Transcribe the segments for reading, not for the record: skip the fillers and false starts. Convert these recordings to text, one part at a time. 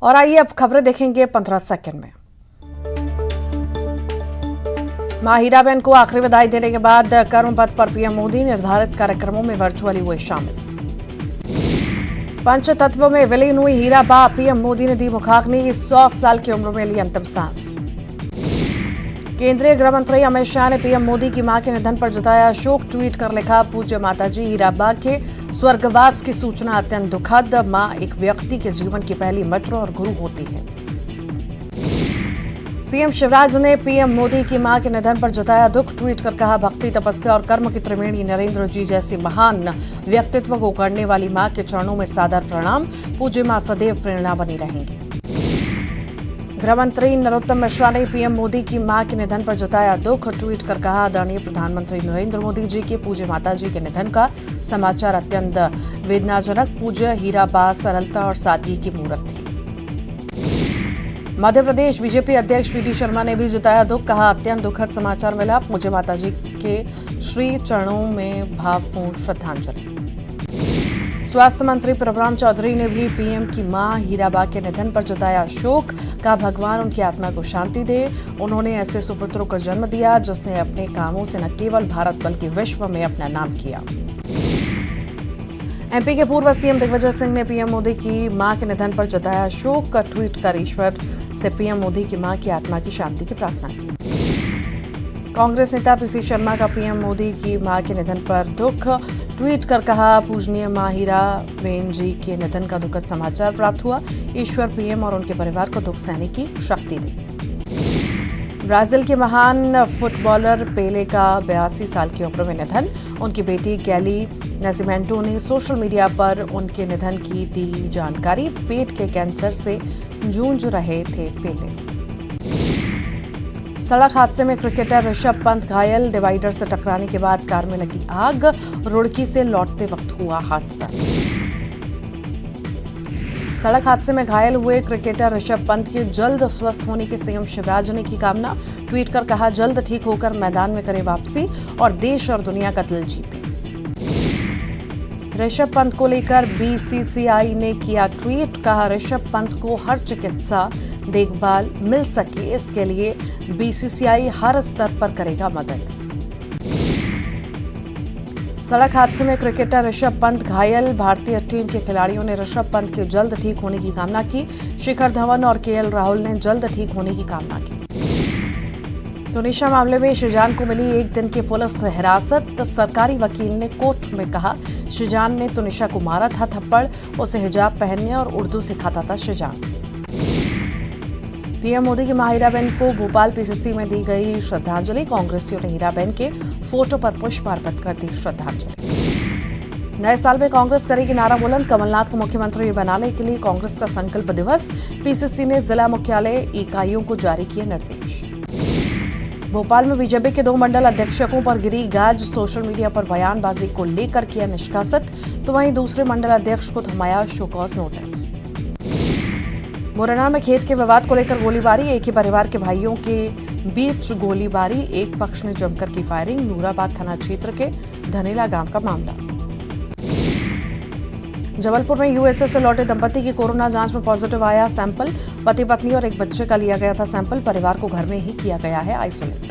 और आइए अब खबरें देखेंगे 15 सेकंड में। मां हीराबेन को आखिरी बधाई देने के बाद कर्मपथ पर पीएम मोदी निर्धारित कार्यक्रमों में वर्चुअली हुए शामिल। पंचतत्व में विलीन हुई हीराबा, पीएम मोदी ने दी मुखाग्नि, 100 साल की उम्र में ली अंतिम सांस। केंद्रीय गृह मंत्री अमित शाह ने पीएम मोदी की मां के निधन पर जताया शोक, ट्वीट कर लिखा, पूज्य माताजी हीराबा के स्वर्गवास की सूचना अत्यंत दुखद। मां एक व्यक्ति के जीवन की पहली मित्र और गुरु होती है। सीएम शिवराज ने पीएम मोदी की मां के निधन पर जताया दुख, ट्वीट कर कहा, भक्ति, तपस्या और कर्म की त्रिवेणी नरेंद्र जी जैसी महान व्यक्तित्व को गढ़ने वाली मां के चरणों में सादर प्रणाम। पूज्य मां सदैव प्रेरणा बनी रहेंगी। गृह मंत्री नरोत्तम मिश्रा ने पीएम मोदी की मां के निधन पर जताया दुख, ट्वीट कर कहा, आदरणीय प्रधानमंत्री नरेंद्र मोदी जी के पूज्य माताजी के निधन का समाचार अत्यंत वेदनाजनक। पूज्य हीराबा सरलता और सादगी की मूरत थी। मध्य प्रदेश बीजेपी अध्यक्ष पीडी शर्मा ने भी जताया दुख, कहा, अत्यंत दुखद समाचार मिला, पूज्य माताजी के श्री चरणों में भावपूर्ण श्रद्धांजलि। स्वास्थ्य मंत्री प्रभुराम चौधरी ने भी पीएम की मां हीराबा के निधन पर जताया शोक, कहा, भगवान उनकी आत्मा को शांति दे। उन्होंने ऐसे सुपुत्रों को जन्म दिया जिसने अपने कामों से न केवल भारत बल्कि विश्व में अपना नाम किया। एमपी के पूर्व सीएम दिग्विजय सिंह ने पीएम मोदी की मां के निधन पर जताया शोक, ट्वीट कर ईश्वर से पीएम मोदी की मां की आत्मा की शांति की प्रार्थना की। कांग्रेस नेता पीसी शर्मा का पीएम मोदी की मां के निधन पर दुख, ट्वीट कर कहा, पूजनीय मां हीराबेन जी के निधन का दुखद समाचार प्राप्त हुआ। ईश्वर पीएम और उनके परिवार को दुख सहने की शक्ति दे। ब्राजील के महान फुटबॉलर पेले का 82 साल की उम्र में निधन। उनकी बेटी गैली नासिमेंटो ने सोशल मीडिया पर उनके निधन की दी जानकारी। पेट के कैंसर से जूझ रहे थे पेले। सड़क हादसे में क्रिकेटर ऋषभ पंत घायल, डिवाइडर से टकराने के बाद कार में लगी आग। रुड़की से लौटते वक्त हुआ हादसा। सड़क हादसे में घायल हुए क्रिकेटर ऋषभ पंत के जल्द स्वस्थ होने की सीएम शिवराज ने की कामना, ट्वीट कर कहा, जल्द ठीक होकर मैदान में करे वापसी और देश और दुनिया का दिल जीते। ऋषभ पंत को लेकर बीसीसीआई ने किया ट्वीट, कहा, ऋषभ पंत को हर चिकित्सा देखभाल मिल सके इसके लिए बीसीसीआई हर स्तर पर करेगा मदद। सड़क हादसे में क्रिकेटर ऋषभ पंत घायल, भारतीय टीम के खिलाड़ियों ने ऋषभ पंत के जल्द ठीक होने की कामना की। शिखर धवन और केएल राहुल ने जल्द ठीक होने की कामना की। तुनिशा मामले में शिजान को मिली एक दिन की पुलिस हिरासत। सरकारी वकील ने कोर्ट में कहा, शिजान ने तुनिशा को मारा था थप्पड़, उसे हिजाब पहनने और उर्दू सिखाता था शिजान। पीएम मोदी की मां हीराबेन को भोपाल पीसीसी में दी गई श्रद्धांजलि। कांग्रेसियों ने हीराबेन के फोटो पर पुष्प अर्पित कर दी श्रद्धांजलि। नए साल में कांग्रेस करेगी नारा बुलंद, कमलनाथ को मुख्यमंत्री बनाने के लिए कांग्रेस का संकल्प दिवस। पीसीसी ने जिला मुख्यालय इकाइयों को जारी किए निर्देश। भोपाल में बीजेपी के 2 मंडल अध्यक्षकों पर गिरी गाज, सोशल मीडिया पर बयानबाजी को लेकर किया निष्कासित, तो वहीं दूसरे मंडल अध्यक्ष को थमाया शोकॉज नोटिस। मुरैना में खेत के विवाद को लेकर गोलीबारी, एक ही परिवार के भाइयों के बीच गोलीबारी, एक पक्ष ने जमकर की फायरिंग। नूराबाद थाना क्षेत्र के धनेला गांव का मामला। जबलपुर में यूएसए से लौटे दंपति की कोरोना जांच में पॉजिटिव आया सैंपल। पति पत्नी और एक बच्चे का लिया गया था सैंपल। परिवार को घर में ही किया गया है आइसोलेट।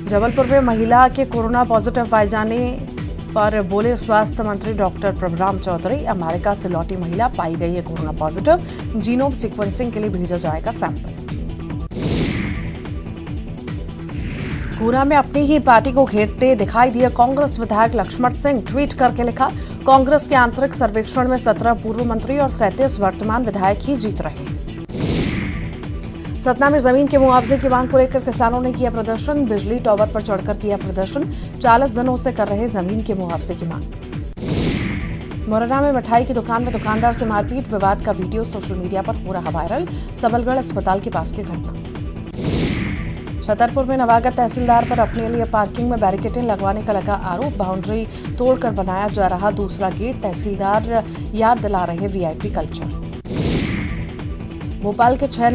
जबलपुर में महिला के कोरोना पॉजिटिव पाए जाने पर बोले स्वास्थ्य मंत्री डॉक्टर प्रभुराम चौधरी, अमेरिका से लौटी महिला पाई गई है कोरोना पॉजिटिव, जीनोम सीक्वेंसिंग के लिए भेजा जाएगा सैंपल। गुना में अपनी ही पार्टी को घेरते दिखाई दिए कांग्रेस विधायक लक्ष्मण सिंह, ट्वीट करके लिखा, कांग्रेस के आंतरिक सर्वेक्षण में 17 पूर्व मंत्री और 37 वर्तमान विधायक ही जीत रहे हैं। सतना में जमीन के मुआवजे की मांग को लेकर किसानों ने किया प्रदर्शन। बिजली टावर पर चढ़कर किया प्रदर्शन। 40 दिनों से कर रहे जमीन के मुआवजे की मांग। मुरैना में मिठाई की दुकान में दुकानदार से मारपीट, विवाद का वीडियो सोशल मीडिया पर हो रहा वायरल। सबलगढ़ अस्पताल के पास की घटना। छतरपुर में नवागत तहसीलदार पर अपने लिए पार्किंग में बैरिकेडिंग लगवाने का लगा आरोप। बाउंड्री तोड़कर बनाया जा रहा दूसरा गेट, तहसीलदार याद दिला रहे वीआईपी कल्चर। भोपाल के 6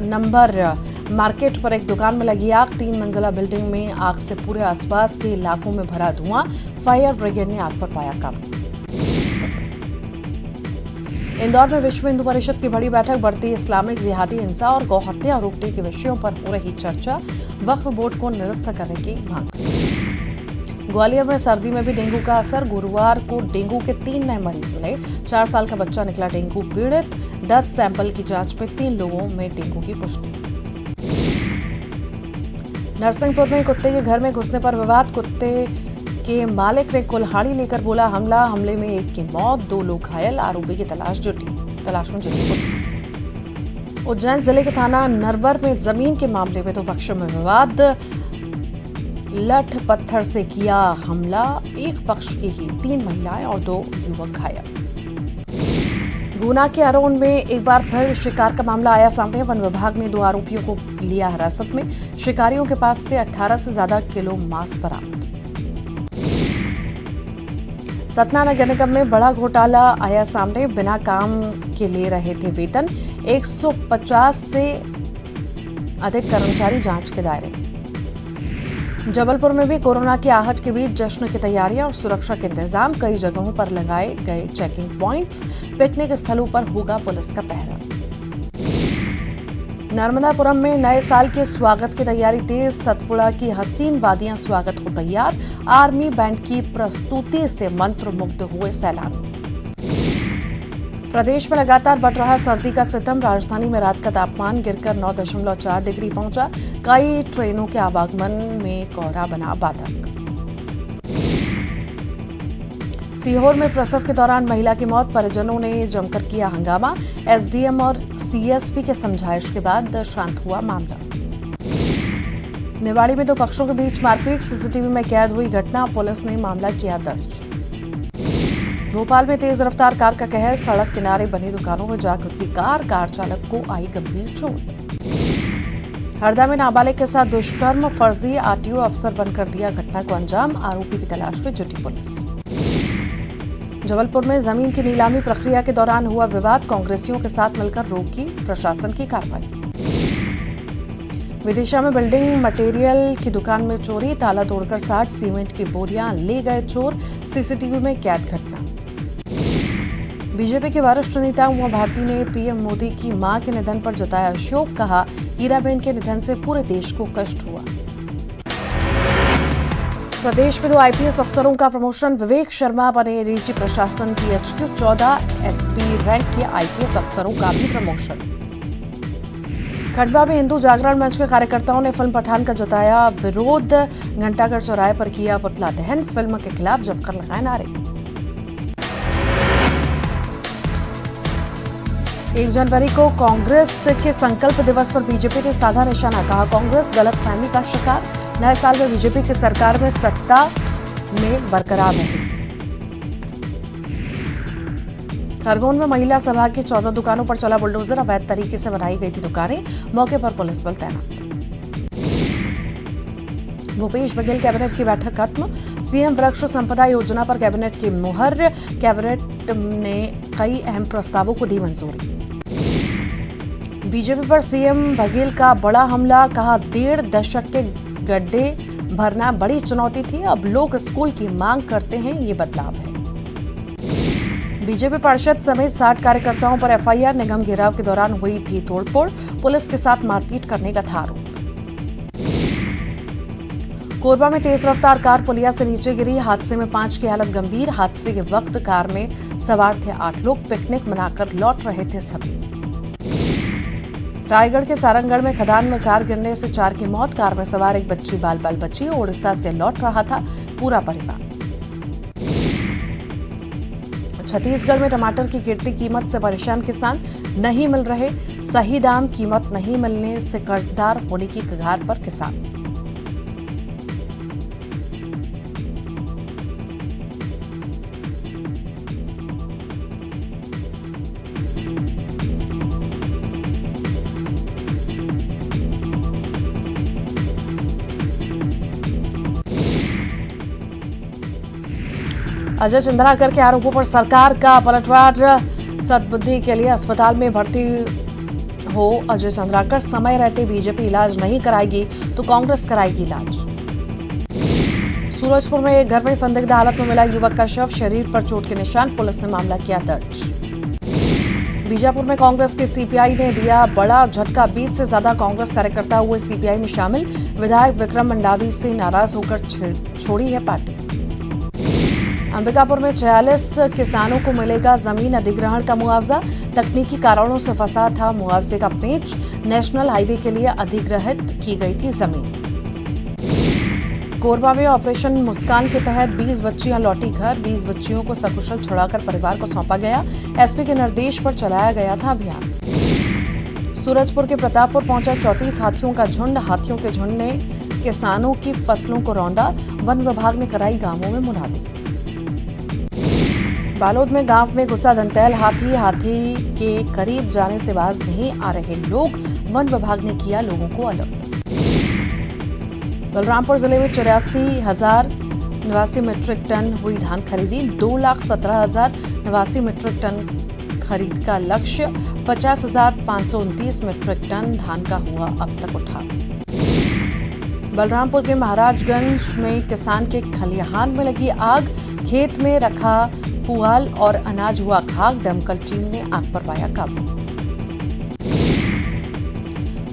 नंबर मार्केट पर एक दुकान में लगी आग। 3 मंजिला बिल्डिंग में आग से पूरे आसपास के इलाकों में भरा धुआं। फायर ब्रिगेड ने आग पर पाया काबू। इंदौर में विश्व हिंदू परिषद की बड़ी बैठक, बढ़ती इस्लामिक जिहादी हिंसा और गौहत्या रोकने के विषयों पर हो रही चर्चा, वक्फ बोर्ड को निरस्त करने की मांग। ग्वालियर में सर्दी में भी डेंगू का असर, गुरुवार को डेंगू के 3 नए मरीज मिले। 4 साल का बच्चा निकला डेंगू पीड़ित। 10 सैंपल की जांच में 3 लोगों में डेंगू की पुष्टि। नरसिंहपुर में कुत्ते के घर में घुसने पर विवाद, कुत्ते के मालिक ने कुल्हाड़ी लेकर बोला हमला, हमले में एक की मौत, 2 लोग घायल। आरोपी की तलाश में जुटी पुलिस। उज्जैन जिले के थाना नरवर में जमीन के मामले में 2 पक्षों में विवाद, लठ पत्थर से किया हमला, एक पक्ष की ही 3 महिलाएं और 2 युवक घायल। गुना के अरोन में एक बार फिर शिकार का मामला आया सामने। वन विभाग ने 2 आरोपियों को लिया हिरासत में। शिकारियों के पास से 18 से ज्यादा किलो मांस बरामद। सतना नगर निगम में बड़ा घोटाला आया सामने। बिना काम के ले रहे थे वेतन, 150 से अधिक कर्मचारी जांच के दायरे में। जबलपुर में भी कोरोना की आहट के बीच जश्न की तैयारियां और सुरक्षा के इंतजाम, कई जगहों पर लगाए गए चेकिंग पॉइंट्स। पिकनिक स्थलों पर होगा पुलिस का पहरा। नर्मदापुरम में नए साल के स्वागत की तैयारी तेज, सतपुड़ा की हसीन वादियां स्वागत को तैयार। आर्मी बैंड की प्रस्तुति से मंत्रमुग्ध हुए सैलानी। प्रदेश में लगातार बढ़ रहा सर्दी का सितम, राजधानी में रात का तापमान गिरकर 9.4 डिग्री पहुंचा। कई ट्रेनों के आवागमन में कोहरा बना बाधक। सीहोर में प्रसव के दौरान महिला की मौत, परिजनों ने जमकर किया हंगामा। एसडीएम और सीएसपी के समझाइश के बाद शांत हुआ मामला। निवाड़ी में 2 पक्षों के बीच मारपीट, सीसीटीवी में कैद हुई घटना, पुलिस ने मामला किया दर्ज। भोपाल में तेज रफ्तार कार का कहर, सड़क किनारे बनी दुकानों में जा घुसी कार चालक को आई गंभीर चोट। हरदा में नाबालिग के साथ दुष्कर्म, फर्जी आरटीओ अफसर बनकर दिया घटना को अंजाम, आरोपी की तलाश में जुटी पुलिस। जबलपुर में जमीन की नीलामी प्रक्रिया के दौरान हुआ विवाद, कांग्रेसियों के साथ मिलकर रोकी प्रशासन की कार्रवाई। विदिशा में बिल्डिंग मटेरियल की दुकान में चोरी, ताला तोड़कर 60 सीमेंट की बोरियां ले गए चोर, सीसीटीवी में कैद घटना। बीजेपी के वरिष्ठ नेता उमा भारती ने पीएम मोदी की मां के निधन पर जताया शोक, कहा हीराबेन के निधन से पूरे देश को कष्ट हुआ। प्रदेश में 2 आईपीएस अफसरों का प्रमोशन, विवेक शर्मा बने डीजी प्रशासन पीएचक्यू। 14 एसपी रैंक के आईपीएस अफसरों का भी प्रमोशन। खंडवा में हिंदू जागरण मंच के कार्यकर्ताओं ने फिल्म पठान का जताया विरोध, घंटाघर चौराहे पर किया पुतला दहन, फिल्म के खिलाफ जमकर लगाए नारे। 1 जनवरी को कांग्रेस के संकल्प दिवस पर बीजेपी ने साधा निशाना, कहा कांग्रेस गलतफहमी का शिकार, नए साल में बीजेपी की सरकार में सत्ता में बरकरार रहेगी। खरगोन में महिला सभा की 14 दुकानों पर चला बुलडोजर, अवैध तरीके से बनाई गई थी दुकानें, मौके पर पुलिस बल तैनात। भूपेश बघेल कैबिनेट की बैठक खत्म, सीएम वृक्ष संपदा योजना पर कैबिनेट की मुहर, कैबिनेट ने कई अहम प्रस्तावों को दी मंजूरी। बीजेपी पर सीएम बघेल का बड़ा हमला, कहा 1.5 दशक के गड्ढे भरना बड़ी चुनौती थी, अब लोग स्कूल की मांग करते हैं, ये बदलाव है। बीजेपी पार्षद समेत 60 कार्यकर्ताओं पर एफआईआर, निगम घेराव के दौरान हुई थी तोड़फोड़, पुलिस के साथ मारपीट करने का था आरोप। कोरबा में तेज रफ्तार कार पुलिया से नीचे गिरी, हादसे में 5 की हालत गंभीर। हादसे के वक्त कार में सवार थे 8 लोग, पिकनिक मनाकर लौट रहे थे सभी। रायगढ़ के सारंगगढ़ में खदान में कार गिरने से 4 की मौत, कार में सवार एक बच्ची बाल बची, ओडिशा से लौट रहा था पूरा परिवार। छत्तीसगढ़ में टमाटर की गिरती कीमत से परेशान किसान, नहीं मिल रहे सही दाम, कीमत नहीं मिलने से कर्जदार होने की कगार पर किसान। अजय चंद्राकर के आरोपों पर सरकार का पलटवार, सद्बुद्धि के लिए अस्पताल में भर्ती हो अजय चंद्राकर, समय रहते बीजेपी इलाज नहीं कराएगी तो कांग्रेस कराएगी इलाज। सूरजपुर में एक घर में संदिग्ध हालत में मिला युवक का शव, शरीर पर चोट के निशान, पुलिस ने मामला किया दर्ज। बीजापुर में कांग्रेस के सीपीआई ने दिया बड़ा झटका। 20 से ज्यादा कांग्रेस कार्यकर्ता हुए सीपीआई में शामिल। विधायक विक्रम मंडावी से नाराज होकर छोड़ी है पार्टी। अंबिकापुर में 46 किसानों को मिलेगा जमीन अधिग्रहण का मुआवजा। तकनीकी कारणों से फंसा था मुआवजे का पेच। नेशनल हाईवे के लिए अधिग्रहित की गई थी जमीन। कोरबा में ऑपरेशन मुस्कान के तहत 20 बच्चियां लौटी घर। 20 बच्चियों को सकुशल छुड़ाकर परिवार को सौंपा गया। एसपी के निर्देश पर चलाया गया था अभियान। सूरजपुर के प्रतापपुर पहुंचा 34 हाथियों का झुंड। हाथियों के झुंड ने किसानों की फसलों को रौंदा। वन विभाग ने कराई गांवों में मुनादी। बालोद में गांव में घुसा दंतैल हाथी। हाथी के करीब जाने से बाज नहीं आ रहे लोग। वन विभाग ने किया लोगों को अलर्ट। बलरामपुर जिले में 84,089 मीट्रिक टन हुई धान खरीदी। 2,17,089 मीट्रिक टन खरीद का लक्ष्य। 50,529 मीट्रिक टन धान का हुआ अब तक उठा। बलरामपुर के महाराजगंज में किसान के खलिहान में लगी आग। खेत में रखा पुआल और अनाज हुआ खाक। दमकल टीम ने आग पर पाया काबू।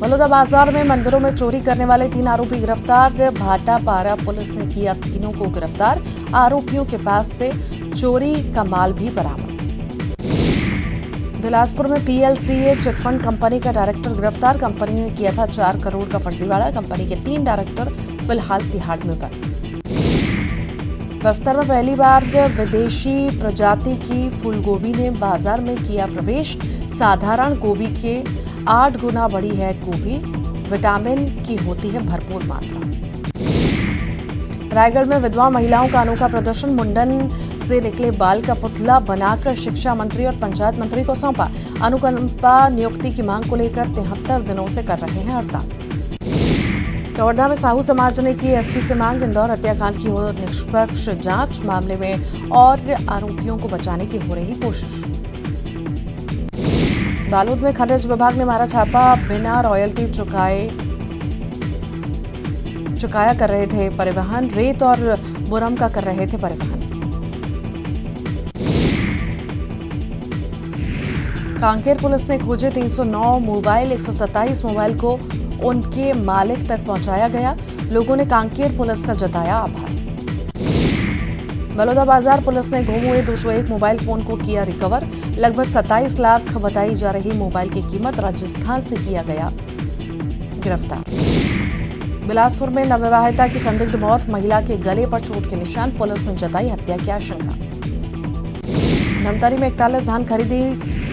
बलौदा बाजार में मंदिरों में चोरी करने वाले 3 आरोपी गिरफ्तार। भाटापारा पुलिस ने किया तीनों को गिरफ्तार। आरोपियों के पास से चोरी का माल भी बरामद। बिलासपुर में पीएलसीए चिटफंड कंपनी का डायरेक्टर गिरफ्तार। कंपनी ने किया था 4 करोड़ का फर्जीवाड़ा। कंपनी के 3 डायरेक्टर फिलहाल तिहाड़ में बंद। बस्तर में पहली बार विदेशी प्रजाति की फूलगोभी ने बाजार में किया प्रवेश। साधारण गोभी के 8 गुना बड़ी है गोभी। विटामिन की होती है भरपूर मात्रा। रायगढ़ में विधवा महिलाओं का अनोखा प्रदर्शन। मुंडन से निकले बाल का पुतला बनाकर शिक्षा मंत्री और पंचायत मंत्री को सौंपा। अनुकंपा नियुक्ति की मांग को लेकर 73 दिनों से कर रहे हैं हड़ताल। कवर्धा में साहू समाज ने की एसपी से मांग। इंदौर हत्याकांड की हो निष्पक्ष जांच। मामले में और आरोपियों को बचाने की हो रही कोशिश। बालोद में खनिज विभाग ने मारा छापा। बिना रॉयल्टी चुकाया कर रहे थे परिवहन। रेत और बुरम का कर रहे थे परिवहन। कांकेर पुलिस ने खोजे 309 मोबाइल। 127 मोबाइल को उनके मालिक तक पहुंचाया गया। लोगों ने कांकेर पुलिस का जताया आभार। बलौदा बाजार पुलिस ने गुम हुए 201 मोबाइल फोन को किया रिकवर। लगभग 27 लाख बताई जा रही मोबाइल की कीमत। राजस्थान से किया गया गिरफ्तार। बिलासपुर में नवविवाहिता की संदिग्ध मौत। महिला के गले पर चोट के निशान। पुलिस ने जताई हत्या की आशंका। नमतारी में 41 धान खरीदी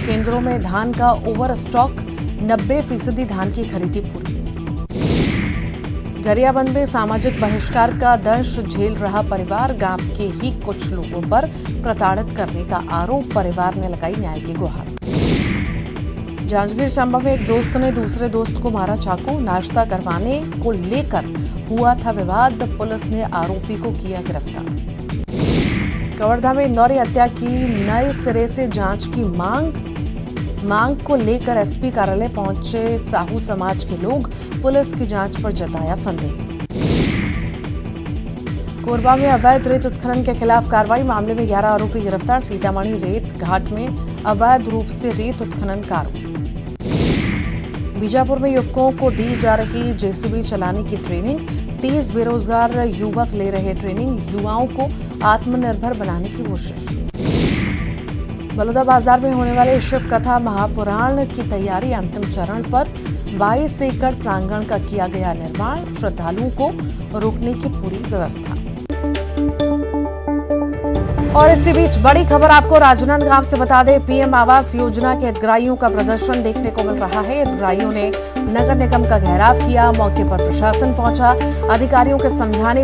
केंद्रों में धान का ओवर स्टॉक। 90% धान की खरीदी पूरी। गरियाबंद में सामाजिक बहिष्कार का दंश झेल रहा परिवार। गांव के ही कुछ लोगों पर प्रताड़ित करने का आरोप। परिवार ने लगाई न्याय की गुहार। जांजगीर चांपा में एक दोस्त ने दूसरे दोस्त को मारा चाकू। नाश्ता करवाने को लेकर हुआ था विवाद। पुलिस ने आरोपी को किया गिरफ्तार। कवर्धा में इंदौरी हत्या की नए सिरे से जांच की मांग को लेकर एसपी कार्यालय पहुंचे साहू समाज के लोग। पुलिस की जांच पर जताया संदेह। कोरबा में अवैध रेत उत्खनन के खिलाफ कार्रवाई। मामले में 11 आरोपी गिरफ्तार। सीतामढ़ी रेत घाट में अवैध रूप से रेत उत्खनन का आरोप। बीजापुर में युवकों को दी जा रही जेसीबी चलाने की ट्रेनिंग। 30 बेरोजगार युवक ले रहे ट्रेनिंग। युवाओं को आत्मनिर्भर बनाने की कोशिश। बलौदा बाजार में होने वाले शिव कथा महापुराण की तैयारी अंतिम चरण पर। 22 एकड़ प्रांगण का किया गया निर्माण। श्रद्धालुओं को रोकने की पूरी व्यवस्था। और इसी बीच बड़ी खबर आपको राजनांदगांव से बता दें। पीएम आवास योजना के हितग्राहियों का प्रदर्शन देखने को मिल रहा है। हितग्राहियों ने नगर निगम का घेराव किया। मौके पर प्रशासन पहुंचा। अधिकारियों के समझाने